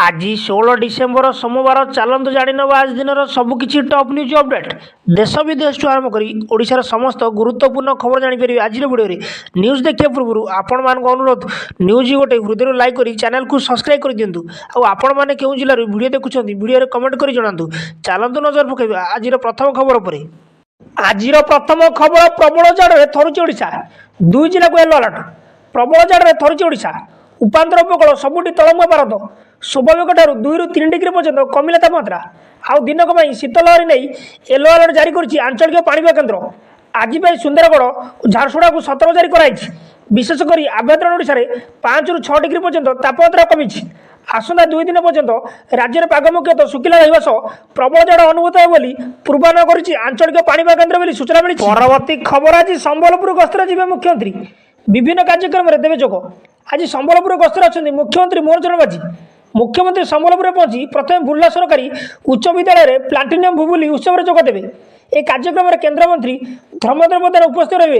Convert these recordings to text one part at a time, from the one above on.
आज 16 डिसेम्बर सोमवार चलतु जाणीनवा आज दिन सबकि टॉप न्यूज अपडेट देश विदेश आरंभ कर ओडिशार समस्त गुरुत्वपूर्ण खबर जापर आज भिडियो न्यूज देखा पूर्व आपण मान अनुरोध न्यूज गोटे हृदय लाइक कर चैनल को सब्सक्राइब कर दिंतु आपण मैंने क्यों जिलूर भिडियो देखुं भिडियो कमेंट कर जनातु चलतु नजर पकड़ आज प्रथम खबर पर आज प्रथम खबर प्रबल झाड़े थरुची ओडिशा दुई जिला को येलो अलर्ट प्रबल झाड़े थरुची ओडिशा उपांतर उपकूल सबुठी तलंग भारत स्वाभाविक ठार 2 ରୁ 3 डिग्री पर्यंत कमिला तापमात्रा आउ दिनक शीत लहरी नहीं येलो अलर्ट जारी कर आंचलिक पाणीपाग केन्द्र आज सुंदरगढ़ झारसुड़ा को सतर्क जारी कराई विशेषकर आभ्यंतर ओडिशा रे 5 ରୁ 6 डिग्री पर्यंत तापमात्रा कमी आसंता 2 दिन पर्यंत राज्य पाग मुख्यतः शुखिला रहा प्रबल झाड़ अनुभूत हो पूर्वानुमान कर आंचलिक पाणीपाग केन्द्र सूचना मिली। परवर्ती खबर आज संबलपुर गस्तर जी मुख्यमंत्री विभिन्न कार्यक्रम में देवे जोग आज संबलपुर गस्तर अच्छा मुख्यमंत्री मोहन चरण माझी मुख्यमंत्री संबलपुर पहुंची प्रथम बुर्ला सरकारी उच्च विद्यालय प्लाटिनियम भूबुली उत्सव में जोगदेवे। एक कार्यक्रम में केन्द्रमंत्री धर्मेन्द्र प्रधान उपस्थित रहे।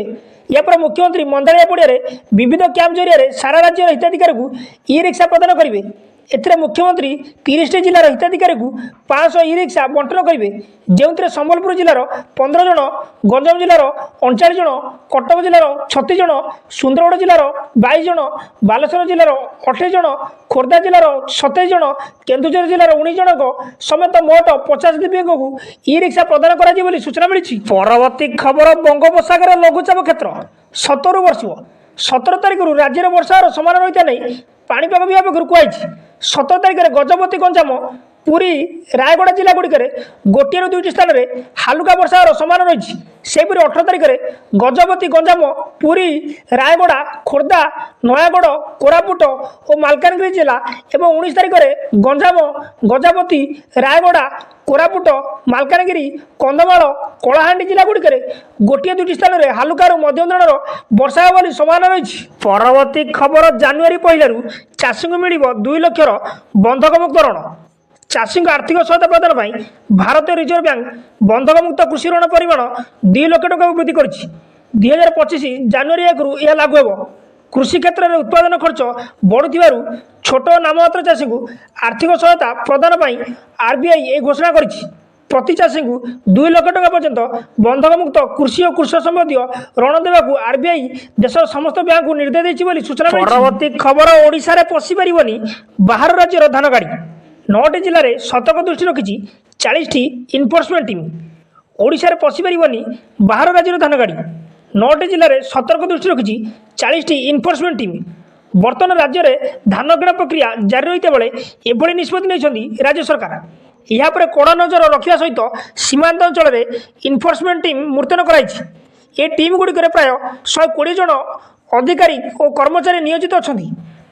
यापर मुख्यमंत्री मंदारिया पड़िया विविध कैंप जरिए सारा राज्यर हिताधिकारी को ई रिक्शा प्रदान करेंगे। एथिरे मुख्यमंत्री 30 जिलार हिताधिकारी को 500 ई रिक्शा बंटन करेंगे जो संबलपुर जिलार 15 जन गंजाम जिलार 39 जन कटक जिलार 36 जन सुंदरगढ़ जिलार 22 जन बालेश्वर जिलार 28 जन खोर्धा जिलार 27 जन केन्दुझर जिलार 19 जन समेत मोट 50 दिव्यांग को ई रिक्शा प्रदान कर सूचना मिली। परवर्ती खबर बंगोपसागर लघुचाप क्षेत्र 17 वर्ष 17 तारीख राज्य में वर्षार समान रही नहीं पाणीपाग विभाग पक्षर कहुई 17 तारीख में गजपति गंजाम पुरी रायगड़ा जिला गुड़िक गोटे रू 2टी स्थान में हालुका वर्षार समान रही सेपरी 18 तारीख में गजपति गंजाम पुरी रायगड़ा खोर्धा नयागढ़ कोरापुट और मालकानगिरी जिला एवं 19 तारीख में गंजाम गजपति रायगड़ा कोरापुट मालकानगिरी कंधमाल कलाहांडी जिला गुड़िक गोटे 2टी स्थान में हालुकार मध्यम धरणर वर्षा होगा समान रही। परवर्ती खबर जानुरी पहलू चाषी को मिल 2 लक्षर बंधक मुक्त ऋण चाषी को आर्थिक सहायता प्रदान पर भारतीय रिजर्व बैंक बंधक मुक्त कृषि ऋण परिमाण 2 लाख टका वृद्धि कर 2025 जानुरी 1 ରୁ यह लागू हो। कृषि क्षेत्र में उत्पादन खर्च बढ़ुवर छोट नाममात्र चाषी को आर्थिक सहायता प्रदान पर आरबीआई ये घोषणा कर प्रति चाषी को 2 लाख टका पर्यंत बंधक मुक्त कृषि और कृषक संबंधी ऋण देवाक आरबीआई देशर समस्त बैंक को निर्देश देती सूचना। परवर्ती खबर ओडिशा रे पशि पारिबनी बाहर राज्यर धान गाड़ी 9टी जिले में सतर्क दृष्टि रखी 40टी इनफोर्समेंट टीम ओडिशा रे पशि पारिबनी बाहर राज्यर धान गाड़ी 9टी जिले में सतर्क दृष्टि रखी 40टी इनफोर्समेंट टीम बर्तमान राज्य में धान किणा प्रक्रिया जारी रही बेले एभली निष्पत्ति नहीं राज्य सरकार यापर कड़ा नजर रखा सहित सीमांत अंचल में इनफोर्समेंट टीम मुतयन कराई टीम गुड़िक प्राय 120 जन अधिकारी और कर्मचारी नियोजित अच्छा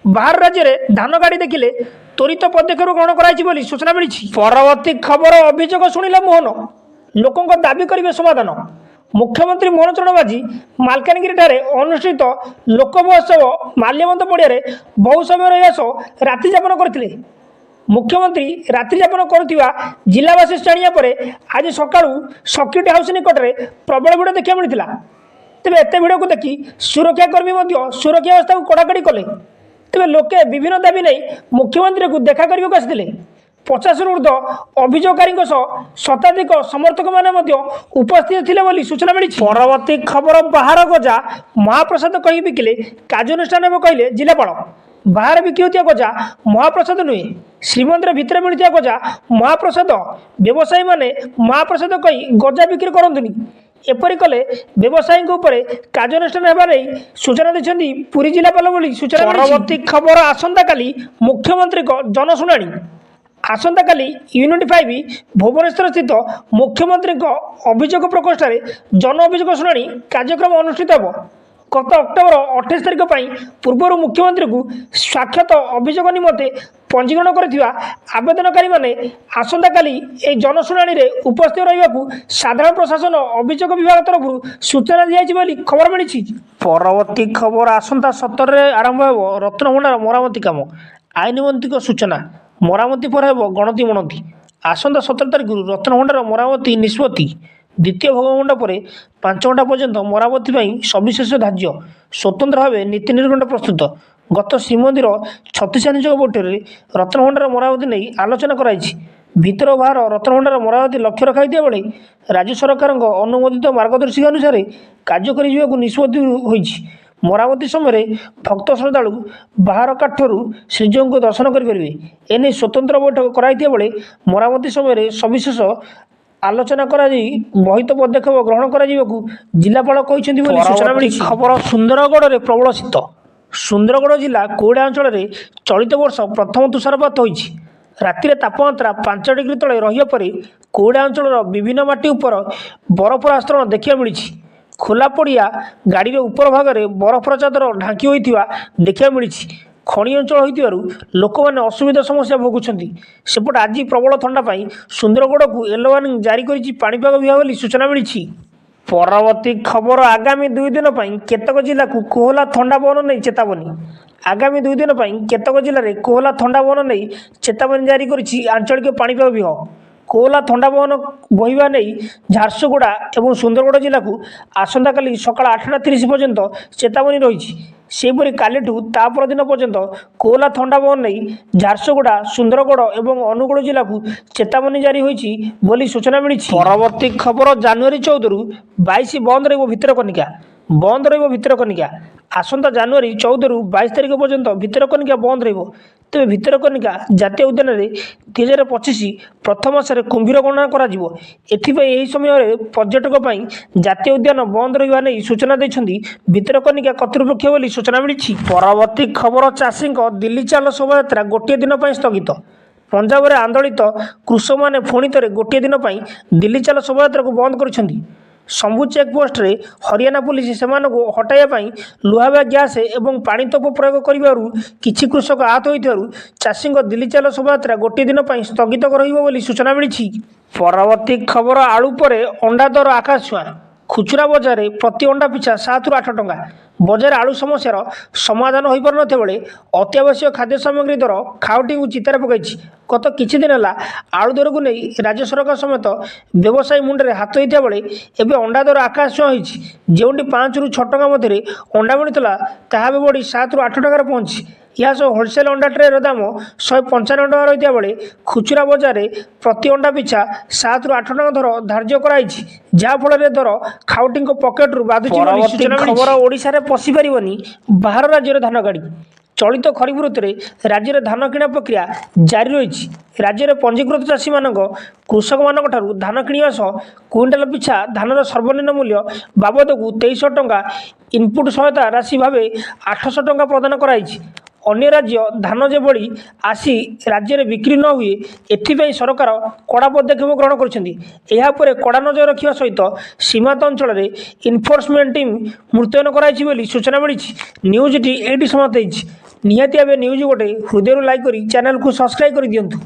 बाहर राज्य में धान गाड़ी देखिले त्वरित पदक्षेप ग्रहण कराई सूचना मिली। परवर्ती खबर अभियोग शुणिले मोहन लोकों दाबी करेंगे समाधान मुख्यमंत्री मोहन चरण माझी मालकानगिरी अनुष्ठित लोक महोत्सव माल्यवंत पड़िया बहु समय रहा सह राति जापन करते मुख्यमंत्री रात्रि जापन करुवा जिलावासी जानिया पर आज सका सिक्यूरीटी हाउस निकट में प्रबल भिड़ देखा मिलता तेज एत भिड़ को देखि सुरक्षाकर्मी सुरक्षा व्यवस्था को कड़ाकड़ी कले तेज लोके विभिन्न दाबी नहीं मुख्यमंत्री को देखा करने आसते 50 ରୁ ऊर्ध अभियोगकारी शताधिक समर्थक मैंने उपस्थित थे सूचना मिली। परवर्ती खबर बाहर गजा महाप्रसाद कही बिकिले कार्यानुष्ठान कहले जिलापाल बाहर बिक्री होता गजा महाप्रसाद नुहे श्रीमंदिर भितर मिलता गजा महाप्रसाद व्यवसायी मैंने महाप्रसाद कही गजा बिक्री करतुनि एपरी कले व्यवसायी कार्यानुष्ठान होगा सूचना देते पुरी जिलापाल सूचना। परवर्ती खबर आसंता काली मुख्यमंत्री जनशुणाणी आसंता काली यूनिट 5 भुवनेश्वर स्थित मुख्यमंत्री अभियोग प्रकोष्ठ जन अभियोग शुणाणी कार्यक्रम अनुष्ठित हो। गत अक्टोबर 28 तारीख पूर्व मुख्यमंत्री को स्वाक्षत अभियोग निमंते पंजीकरण कर आवेदनकारी माने आसंता काली ए जनशुणाणी उपस्थित रहा साधारण प्रशासन अभियोग विभाग तरफ सूचना दी खबर मिली। परवर्ती खबर आसंता 17 आरंभ हो रत्नभंडार मरामती काम आईन मंत्री सूचना मरामती पर हो गणति मणति आसंता 17 तारीख रत्नभंडार मरामती निष्पत्ति द्वितीय भोगमंड पर 5 घंटा पर्यंत मरामती सविशेष धार्य स्वतंत्र भाव नीति निर्घंट प्रस्तुत ଗତ ଶ୍ରୀମନ୍ଦିର ଛତିଶାନିଯୋଗ ବୈଠକରେ ରତ୍ନଭଣ୍ଡାର ମରାମତି ନେଇ ଆଲୋଚନା କରାଯାଇଛି। ଭିତର ବାହାର ରତ୍ନଭଣ୍ଡାର ମରାମତି ଲକ୍ଷ୍ୟ ରଖାଯାଇଥିବା ବେଳେ ରାଜ୍ୟ ସରକାରଙ୍କ ଅନୁମୋଦିତ ମାର୍ଗଦର୍ଶିକା ଅନୁସାରେ କାର୍ଯ୍ୟ କରାଯିବାକୁ ନିଷ୍ପତ୍ତି ହୋଇଛି। ମରାମତି ସମୟରେ ଭକ୍ତ ଶ୍ରଦ୍ଧାଳୁ ବାହାର କାଠରୁ ଶ୍ରୀଜୀଉଙ୍କୁ ଦର୍ଶନ କରିପାରିବେ। ଏନେଇ ସ୍ୱତନ୍ତ୍ର ବୈଠକ କରାଯାଇଥିବା ବେଳେ ମରାମତି ସମୟରେ ସବିଶେଷ ଆଲୋଚନା କରାଯାଇ ବହିତ ପଦକ୍ଷେପ ଗ୍ରହଣ କରାଯିବାକୁ ଜିଲ୍ଲାପାଳ କହିଛନ୍ତି ବୋଲି ସୂଚନା ମିଳିଛି। ଖବର ସୁନ୍ଦରଗଡ଼ରେ ପ୍ରବଳ ଶୀତ। ସୁନ୍ଦରଗଡ଼ ଜିଲ୍ଲା କୋଇଡ଼ା ଅଞ୍ଚଳରେ ଚଳିତ ବର୍ଷ ପ୍ରଥମ ତୁଷାରପାତ ହୋଇଛି। ରାତିରେ ତାପମାତ୍ରା 5 ଡିଗ୍ରୀ ତଳେ ରହିବା ପରେ କୋଇଡ଼ା ଅଞ୍ଚଳର ବିଭିନ୍ନ ମାଟି ଉପର ବରଫର ଆସ୍ତରଣ ଦେଖିବାକୁ ମିଳିଛି। ଖୋଲା ପଡ଼ିଆ ଗାଡ଼ିର ଉପର ଭାଗରେ ବରଫର ଚାଦର ଢାଙ୍କି ହୋଇଥିବା ଦେଖିବାକୁ ମିଳିଛି। ଖଣି ଅଞ୍ଚଳ ହୋଇଥିବାରୁ ଲୋକମାନେ ଅସୁବିଧା ସମସ୍ୟା ଭୋଗୁଛନ୍ତି। ସେପଟେ ଆଜି ପ୍ରବଳ ଥଣ୍ଡା ପାଇଁ ସୁନ୍ଦରଗଡ଼କୁ ୟେଲୋ ୱାର୍ଣ୍ଣିଂ ଜାରି କରିଛି ପାଣିପାଗ ବିଭାଗ ବୋଲି ସୂଚନା ମିଳିଛି। ପରବର୍ତ୍ତୀ ଖବର ଆଗାମୀ 2 ଦିନ ପାଇଁ କେତେକ ଜିଲ୍ଲାକୁ କୋହଲା ଥଣ୍ଡା ପବନ ନେଇ ଚେତାବନୀ। ଆଗାମୀ 2 ଦିନ ପାଇଁ କେତେକ ଜିଲ୍ଲାରେ କୋହଲା ଥଣ୍ଡା ପବନ ନେଇ ଚେତାବନୀ ଜାରି କରିଛି ଆଞ୍ଚଳିକ ପାଣିପାଗ ବିଭାଗ। କୋହଲା ଥଣ୍ଡା ପବନ ବହିବା ନେଇ ଝାରସୁଗୁଡ଼ା ଏବଂ ସୁନ୍ଦରଗଡ଼ ଜିଲ୍ଲାକୁ ଆସନ୍ତାକାଲି ସକାଳ 8:30 ପର୍ଯ୍ୟନ୍ତ ଚେତାବନୀ ରହିଛି। ସେହିପରି କାଲିଠୁ ତା ପରଦିନ ପର୍ଯ୍ୟନ୍ତ କୋହଲା ଥଣ୍ଡା ପବନ ନେଇ ଝାରସୁଗୁଡ଼ା, ସୁନ୍ଦରଗଡ଼ ଏବଂ ଅନୁଗୁଳ ଜିଲ୍ଲାକୁ ଚେତାବନୀ ଜାରି ହୋଇଛି ବୋଲି ସୂଚନା ମିଳିଛି। ପରବର୍ତ୍ତୀ ଖବର ଜାନୁଆରୀ 14ରୁ 22 ବନ୍ଦ ରହିବ ଭିତରକନିକା। ବନ୍ଦ ରହିବ ଭିତରକନିକା। ଆସନ୍ତା ଜାନୁଆରୀ 14ରୁ 22 ତାରିଖ ପର୍ଯ୍ୟନ୍ତ ଭିତରକନିକା ବନ୍ଦ ରହିବ। ତେବେ ଭିତରକନିକା ଜାତୀୟ ଉଦ୍ୟାନରେ 2025 ପ୍ରଥମ ମାସରେ କୁମ୍ଭୀର ଗଣନା କରାଯିବ। ଏଥିପାଇଁ ଏହି ସମୟରେ ପର୍ଯ୍ୟଟକ ପାଇଁ ଜାତୀୟ ଉଦ୍ୟାନ ବନ୍ଦ ରହିବା ନେଇ ସୂଚନା ଦେଇଛନ୍ତି ଭିତରକନିକା କର୍ତ୍ତୃପକ୍ଷ ବୋଲି ସୂଚନା ମିଳିଛି। ପରବର୍ତ୍ତୀ ଖବର ଚାଷୀଙ୍କ ଦିଲ୍ଲୀ ଚାଲ ଶୋଭାଯାତ୍ରା ଗୋଟିଏ ଦିନ ପାଇଁ ସ୍ଥଗିତ। ପଞ୍ଜାବରେ ଆନ୍ଦୋଳିତ କୃଷକମାନେ ପୁଣି ଥରେ ଗୋଟିଏ ଦିନ ପାଇଁ ଦିଲ୍ଲୀ ଚାଲ ଶୋଭାଯାତ୍ରାକୁ ବନ୍ଦ କରିଛନ୍ତି। ସମ୍ଭୁ ଚେକ୍ପୋଷ୍ଟରେ ହରିୟାଣା ପୁଲିସ ସେମାନଙ୍କୁ ହଟାଇବା ପାଇଁ ଲୁହାବୁଆ ଗ୍ୟାସ୍ ଏବଂ ପାଣି ତୋପ ପ୍ରୟୋଗ କରିବାରୁ କିଛି କୃଷକ ଆହତ ହୋଇଥିବାରୁ ଚାଷୀଙ୍କ ଦିଲ୍ଲୀ ଚାଲ ଶୋଭାଯାତ୍ରା ଗୋଟିଏ ଦିନ ପାଇଁ ସ୍ଥଗିତ ରହିବ ବୋଲି ସୂଚନା ମିଳିଛି। ପରବର୍ତ୍ତୀ ଖବର ଆଳୁ ପରେ ଅଣ୍ଡା ଦର ଆକାଶ ଛୁଆଁ। ଖୁଚୁରା ବଜାରରେ ପ୍ରତି ଅଣ୍ଡା ପିଛା 7ରୁ 8 ଟଙ୍କା। ବଜାରରେ ଆଳୁ ସମସ୍ୟାର ସମାଧାନ ହୋଇପାରୁନଥିବା ବେଳେ ଅତ୍ୟାବଶ୍ୟକ ଖାଦ୍ୟ ସାମଗ୍ରୀ ଦର ଖାଉଟିଙ୍କୁ ଚିନ୍ତାରେ ପକାଇଛି। ଗତ କିଛି ଦିନ ହେଲା ଆଳୁ ଦରକୁ ନେଇ ରାଜ୍ୟ ସରକାର ସମେତ ବ୍ୟବସାୟୀ ମୁଣ୍ଡରେ ହାତ ହୋଇଥିବା ବେଳେ ଏବେ ଅଣ୍ଡା ଦର ଆକାଶ ଛୁଆଁ ହୋଇଛି। ଯେଉଁଠି 5ରୁ 6 ଟଙ୍କା ମଧ୍ୟରେ ଅଣ୍ଡା ମିଳୁଥିଲା ତାହା ଏବେ ବଢ଼ି 7ରୁ 8 ଟଙ୍କାରେ ପହଞ୍ଚିଛି। ଏହା ସହ ହୋଲସେଲ୍ ଅଣ୍ଡା ଟ୍ରେର ଦାମ 155 ଟଙ୍କା ରହିଥିବା ବେଳେ ଖୁଚୁରା ବଜାରରେ ପ୍ରତି ଅଣ୍ଡା ପିଛା 7ରୁ 8 ଟଙ୍କା ଦର ଧାର୍ଯ୍ୟ କରାଯାଇଛି, ଯାହାଫଳରେ ଦର ଖାଉଟିଙ୍କ ପକେଟରୁ ବାଧୁଛି ବୋଲି ସୂଚନା ମିଳିଛି। ଖବର ଓଡ଼ିଶାରେ ପଶିପାରିବନି ବାହାର ରାଜ୍ୟର ଧାନ ଗାଡ଼ି। ଚଳିତ ଖରିଫ ଋତୁରେ ରାଜ୍ୟରେ ଧାନ କିଣା ପ୍ରକ୍ରିୟା ଜାରି ରହିଛି। ରାଜ୍ୟରେ ପଞ୍ଜୀକୃତ ଚାଷୀମାନଙ୍କ କୃଷକମାନଙ୍କଠାରୁ ଧାନ କିଣିବା ସହ କୁଇଣ୍ଟାଲ ପିଛା ଧାନର ସର୍ବନିମ୍ନ ମୂଲ୍ୟ ବାବଦକୁ 2300 ଟଙ୍କା ଇନପୁଟ୍ ସହାୟତା ରାଶି ଭାବେ 800 ଟଙ୍କା ପ୍ରଦାନ କରାଯାଇଛି। ଅନ୍ୟ ରାଜ୍ୟ ଧାନ ଯେଭଳି ଆସି ରାଜ୍ୟରେ ବିକ୍ରି ନ ହୁଏ ଏଥିପାଇଁ ସରକାର କଡ଼ା ପଦକ୍ଷେପ ଗ୍ରହଣ କରିଛନ୍ତି। ଏହା ଉପରେ କଡ଼ା ନଜର ରଖିବା ସହିତ ସୀମାନ୍ତ ଅଞ୍ଚଳରେ ଇନଫୋର୍ସମେଣ୍ଟ ଟିମ୍ ମୁତୟନ କରାଯାଇଛି ବୋଲି ସୂଚନା ମିଳିଛି। ନ୍ୟୁଜ୍ଟି ଏଇଠି ସମାପ୍ତ ହୋଇଛି। ନିହାତି ଭାବେ ନ୍ୟୁଜ୍ ଗୋଟେ ହୃଦୟରୁ ଲାଇକ୍ କରି ଚ୍ୟାନେଲକୁ ସବସ୍କ୍ରାଇବ୍ କରିଦିଅନ୍ତୁ।